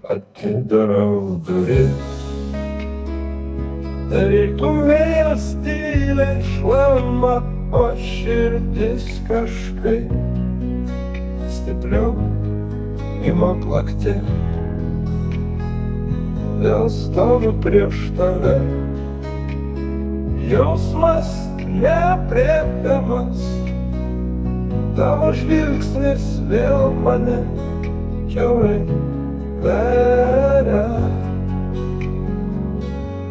Atidarau duris, tarytum vėjas tyliai šlama, o širdis kažkaip stipriau ima plakti. Vėl stoviu prieš tave, jausmas neaprėpiamas, tavo žvilgsnis vėl mane kiaurai veria.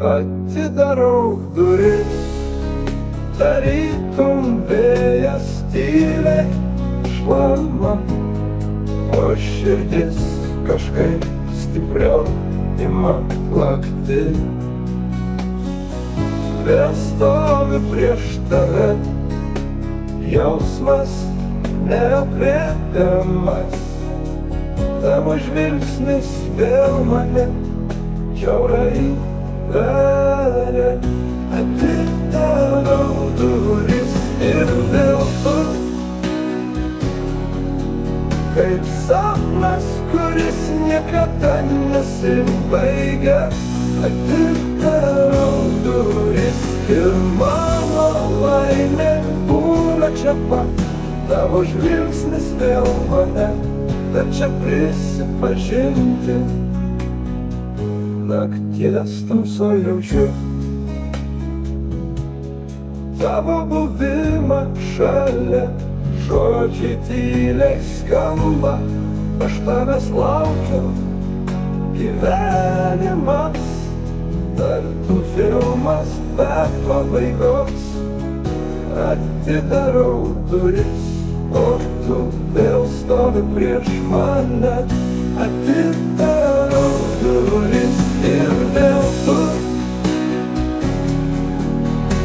Atidarau duris, tarytum vėjas tyliai šlama, o širdis kažkaip stipriau ima plakti. Vėl stoviu prieš tave, jausmas neaprėpiamas, tavo žvilgsnis vėl mane kiaurai veria. Atidarau duris ir vėl tu, kaip sapnas, kuris niekada nesibaigia. Atidarau duris ir mano laimė būna čia pat, tavo žvilgsnis vėl mane verčia prisipažinti. Nakties tamsoj jaučiu tavo buvimą šalia, žodžiai tyliai skamba, aš tavęs laukiu. Gyvenimas tartum filmas be pabaigos. Atidarau duris, o tu vėl stovi prieš mane. Atidarau duris ir vėl tu,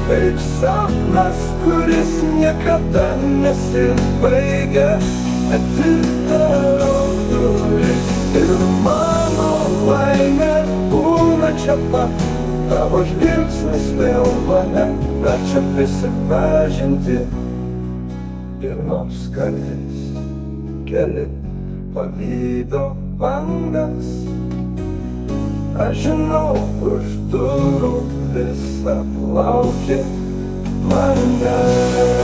kaip sapnas, kuris niekada nesibaigia. Atidarau duris ir mano laimė būna čia pat, tavo žvilgsnis vėl mane verčia prisipažinti. Ir nors kartais keli pavydo bangas, aš žinau, už durų vis aplauki mane.